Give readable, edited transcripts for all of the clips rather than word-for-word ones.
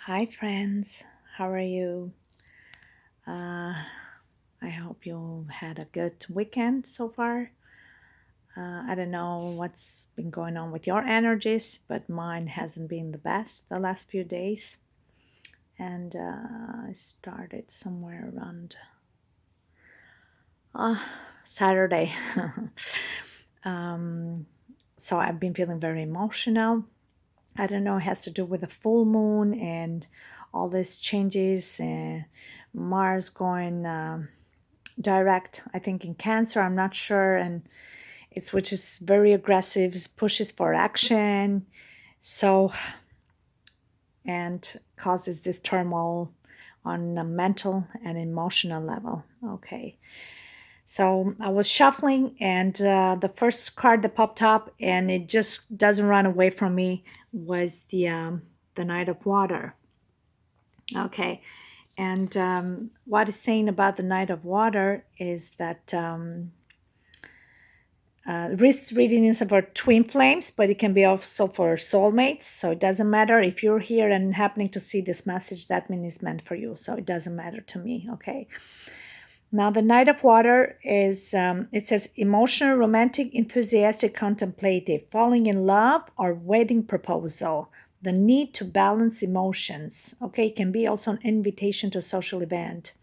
Hi, friends. How are you? Uh, I hope you had a good weekend so far. I don't know what's been going on with your energies, but mine hasn't been the best the last few days. And I started somewhere around uh, Saturday. um, so I've been feeling very emotional. I don't know, it has to do with the full moon and all these changes. Mars going direct, I think, in Cancer. I'm not sure, and it's which is very aggressive, pushes for action. So and causes this turmoil on a mental and emotional level. Okay. So I was shuffling, and the first card that popped up, and it just doesn't run away from me, was the Knight of Water. Okay, and what it's saying about the Knight of Water is that wrist reading is for twin flames, but it can be also for soulmates. So it doesn't matter if you're here and happening to see this message. That means it's meant for you. So it doesn't matter to me. Okay. Now, the Knight of Water is, it says emotional, romantic, enthusiastic, contemplative, falling in love, or wedding proposal. The need to balance emotions. Okay, it can be also an invitation to a social event.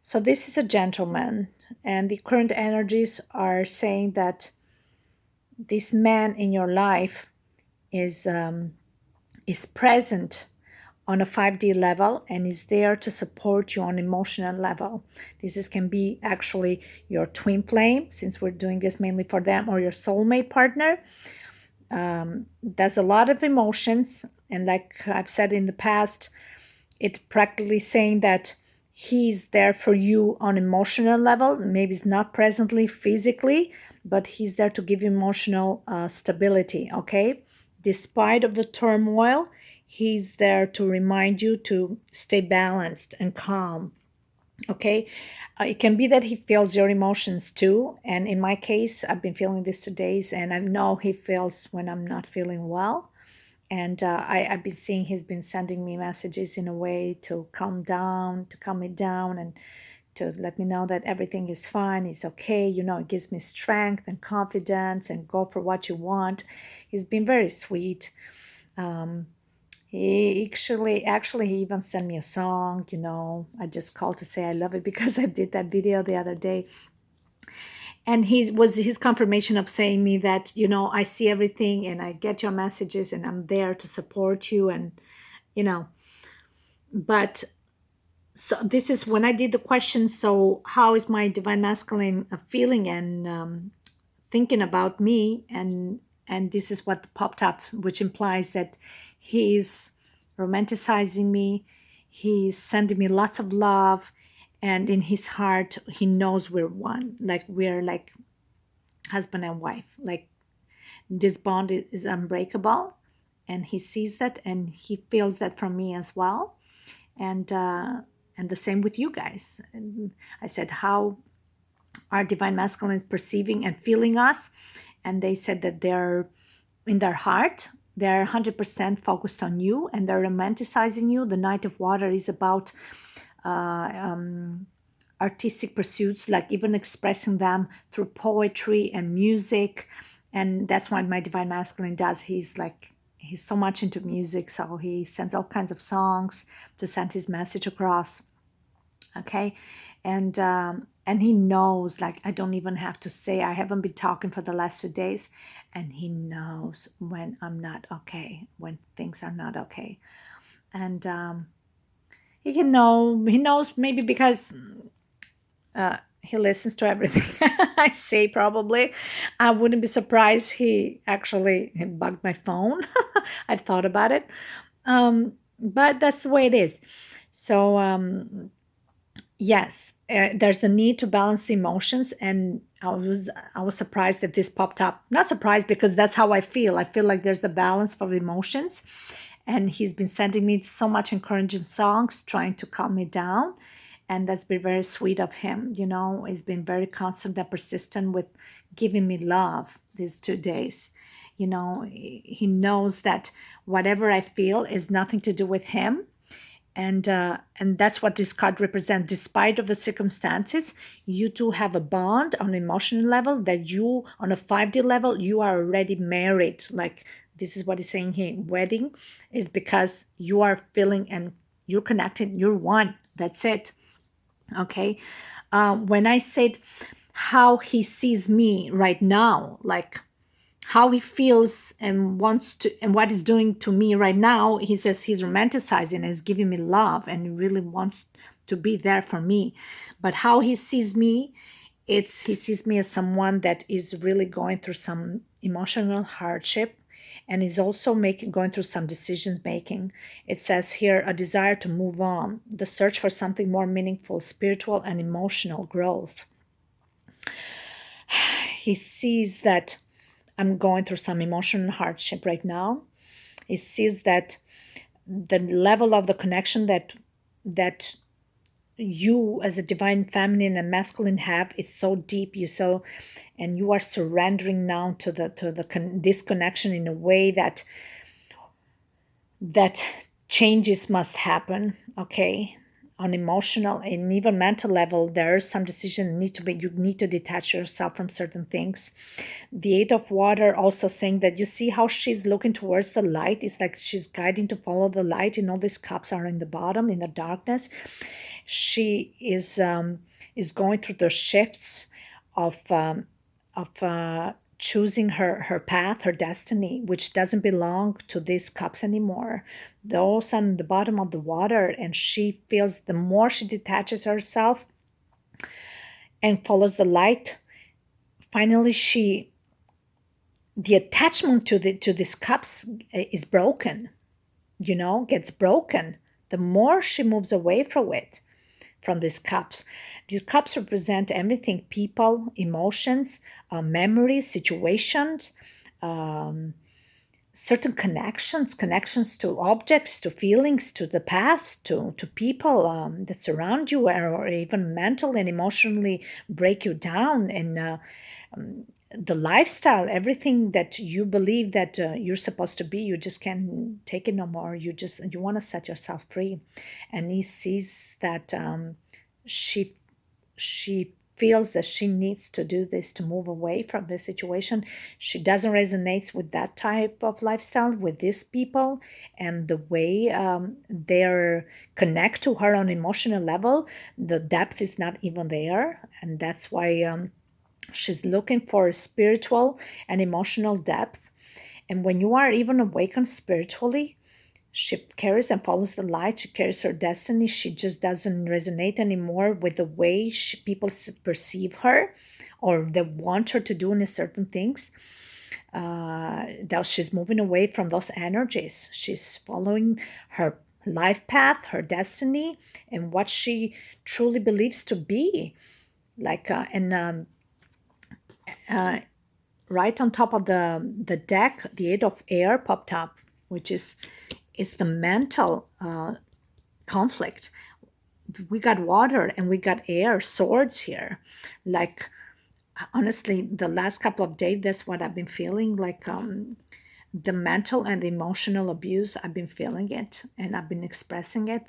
So, this is a gentleman, and the current energies are saying that this man in your life is is present on a 5D level and is there to support you on emotional level. Can be actually your twin flame, since we're doing this mainly for them, or your soulmate partner. There's a lot of emotions, and like I've said in the past, it's practically saying that he's there for you on emotional level. Maybe it's not presently physically, but he's there to give you emotional stability. Okay, despite of the turmoil, he's there to remind you to stay balanced and calm. Okay, it can be that he feels your emotions too, and in my case, I've been feeling this 2 days, and I know he feels when I'm not feeling well. And I've been seeing he's been sending me messages in a way to calm down, to calm me down, and to let me know that everything is fine, it's okay. It gives me strength and confidence, and go for what you want. He's been very sweet. He he even sent me a song. I just called to say I love it because I did that video the other day, and he was his confirmation of saying me that I see everything and I get your messages and I'm there to support you. And you know but so this is when I did the question, so how is my divine masculine feeling and thinking about me, and this is what popped up, which implies that he's romanticizing me, he's sending me lots of love, and in his heart he knows we're one, like we're like husband and wife, like this bond is unbreakable, and he sees that and he feels that from me as well. And the same with you guys. And I said how our divine masculine is perceiving and feeling us, and they said that they're in their heart, they're 100% focused on you and they're romanticizing you. The Knight of Water is about artistic pursuits, like even expressing them through poetry and music. And that's what my divine masculine does. He's so much into music, so he sends all kinds of songs to send his message across. Okay, and he knows, like, I don't even have to say. I haven't been talking for the last 2 days, and he knows when I'm not okay, when things are not okay. And he knows, maybe because he listens to everything I say. Probably I wouldn't be surprised he bugged my phone. I've thought about it, but that's the way it is. So yes, there's the need to balance the emotions, and I was surprised that this popped up. Not surprised, because that's how I feel. I feel like there's the balance for the emotions, and he's been sending me so much encouraging songs, trying to calm me down, and that's been very sweet of him. He's been very constant and persistent with giving me love these 2 days. He knows that whatever I feel is nothing to do with him, And that's what this card represents. Despite of the circumstances, you two have a bond on emotional level that you, on a 5D level, you are already married. Like this is what he's saying here. Wedding is because you are feeling and you're connected. You're one. That's it. Okay. When I said how he sees me right now, like how he feels and wants to and what he's doing to me right now, he says he's romanticizing and is giving me love and he really wants to be there for me. But how he sees me, it's he sees me as someone that is really going through some emotional hardship and is also making going through some decisions making. It says here a desire to move on, the search for something more meaningful, spiritual and emotional growth. He sees that I'm going through some emotional hardship right now. He sees that the level of the connection that you as a divine feminine and masculine have is so deep, and you are surrendering now to this connection in a way that changes must happen. Okay, on emotional and even mental level, there are some decisions need to be, you need to detach yourself from certain things. The Eight of Water also saying that you see how she's looking towards the light. It's like she's guiding to follow the light, and all these cups are in the bottom in the darkness. She is going through the shifts of choosing her path, her destiny, which doesn't belong to these cups anymore. Those on the bottom of the water, and she feels the more she detaches herself and follows the light, finally the attachment to these cups is broken, gets broken. The more she moves away from it, from these cups. These cups represent everything: people, emotions, memories, situations, certain connections to objects, to feelings, to the past, to people that surround you, or even mentally and emotionally break you down. And the lifestyle, everything that you believe that you're supposed to be, you just can't take it no more. You want to set yourself free. And he sees that she feels that she needs to do this to move away from this situation. She doesn't resonate with that type of lifestyle, with these people, and the way they're connect to her on emotional level. The depth is not even there, and that's why she's looking for spiritual and emotional depth. And when you are even awakened spiritually, she carries and follows the light. She carries her destiny. She just doesn't resonate anymore with the way people perceive her or they want her to do in certain things. That she's moving away from those energies. She's following her life path, her destiny, and what she truly believes to be. Right on top of the deck, the Eight of Air popped up, which is the mental conflict. We got water and we got air, swords here. Like, honestly, the last couple of days, that's what I've been feeling. Like the mental and the emotional abuse, I've been feeling it and I've been expressing it.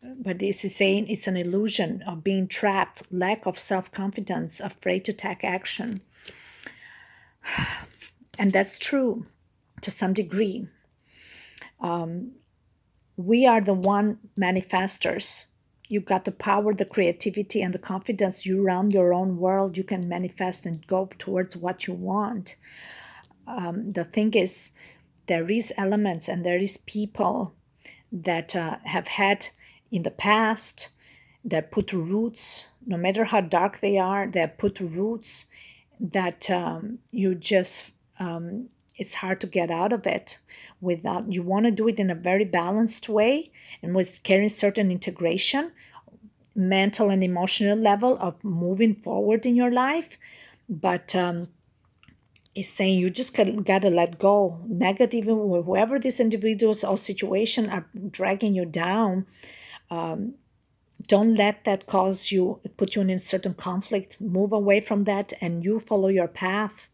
But this is saying it's an illusion of being trapped, lack of self-confidence, afraid to take action. And that's true to some degree. We are the one manifestors. You've got the power, the creativity, and the confidence. You run your own world. You can manifest and go towards what you want. The thing is, there is elements and there is people that have had in the past that put roots, no matter how dark they are, that put roots that it's hard to get out of it without, you want to do it in a very balanced way and with carrying certain integration, mental and emotional level of moving forward in your life. But is saying you just gotta let go. Negative, whoever these individuals or situation are dragging you down, don't let that put you in a certain conflict. Move away from that and you follow your path.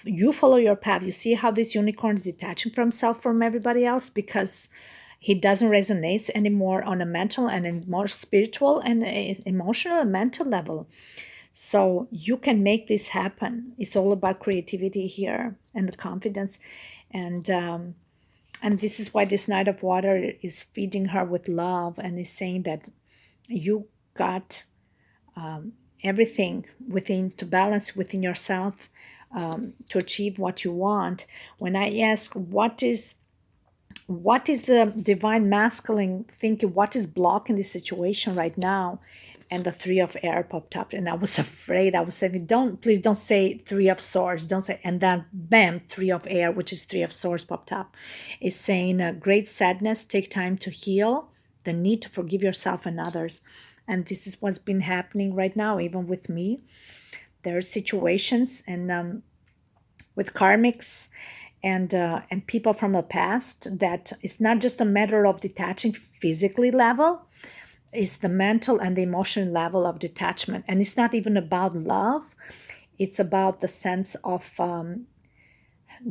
You follow your path. You see how this unicorn is detaching from himself from everybody else because he doesn't resonate anymore on a mental and a more spiritual and emotional and mental level. So you can make this happen. It's all about creativity here and the confidence, and this is why this Knight of Water is feeding her with love and is saying that you got everything within to balance within yourself, to achieve what you want. When I ask what is the divine masculine thinking, what is blocking this situation right now, and the Three of Air popped up, and I was afraid. I was saying, please don't say Three of Swords, don't say, and then bam, Three of Air, which is Three of Swords, popped up. Is saying great sadness, take time to heal, the need to forgive yourself and others. And this is what's been happening right now, even with me. There are situations and with karmics and people from the past that it's not just a matter of detaching physically level, it's the mental and the emotional level of detachment. And it's not even about love, it's about the sense of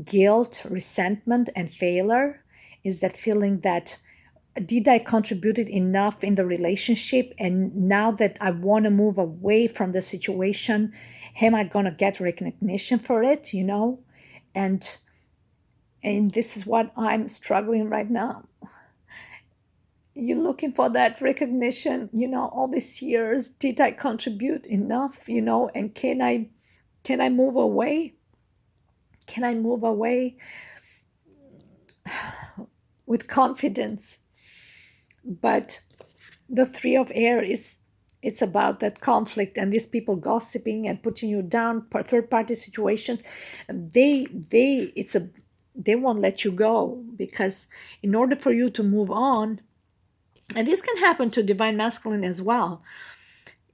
guilt, resentment, and failure. Is that feeling that did I contributed enough in the relationship, and now that I want to move away from the situation, am I going to get recognition for it, and this is what I'm struggling right now. You're looking for that recognition, all these years, did I contribute enough, and can I move away, can I move away with confidence? But the Three of Air it's about that conflict and these people gossiping and putting you down, third party situations. They won't let you go, because in order for you to move on, and this can happen to divine masculine as well.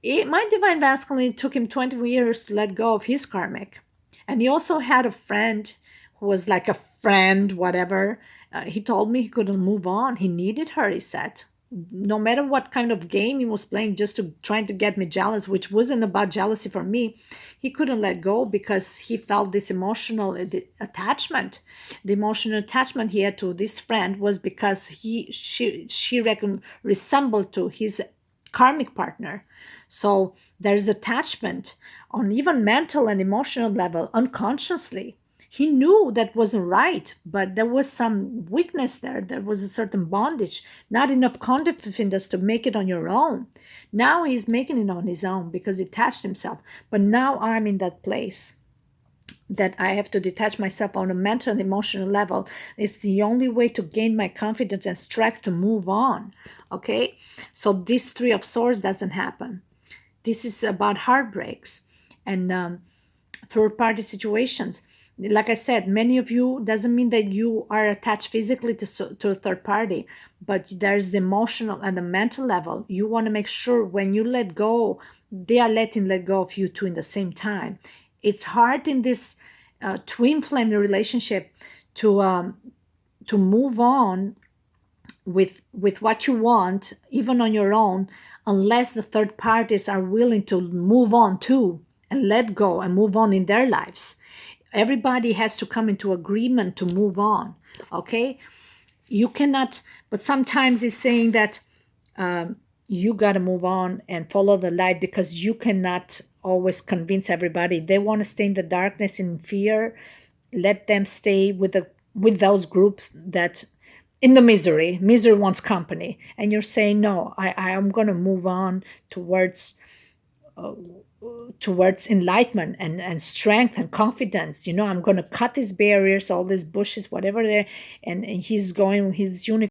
My divine masculine took him 20 years to let go of his karmic. And he also had a friend who was like a friend, whatever. He told me he couldn't move on. He needed her, he said. No matter what kind of game he was playing, just to trying to get me jealous, which wasn't about jealousy for me, he couldn't let go because he felt this emotional attachment. The emotional attachment he had to this friend was because she resembled to his karmic partner. So there's attachment on even mental and emotional level unconsciously. He knew that wasn't right, but there was some weakness there. There was a certain bondage, not enough confidence to make it on your own. Now he's making it on his own because he attached himself. But now I'm in that place that I have to detach myself on a mental and emotional level. It's the only way to gain my confidence and strength to move on. Okay? So this Three of Swords doesn't happen. This is about heartbreaks and third-party situations. Like I said, many of you, doesn't mean that you are attached physically to a third party, but there's the emotional and the mental level. You want to make sure when you let go, they are let go of you too in the same time. It's hard in this twin flame relationship to move on with what you want, even on your own, unless the third parties are willing to move on too and let go and move on in their lives. Everybody has to come into agreement to move on. Okay, you cannot, but sometimes it's saying that you got to move on and follow the light, because you cannot always convince everybody. They want to stay in the darkness in fear. Let them stay with those groups that in the misery wants company, and you're saying no, I am going to move on towards enlightenment and strength and confidence. I'm going to cut these barriers, all these bushes, whatever they and he's going, his unique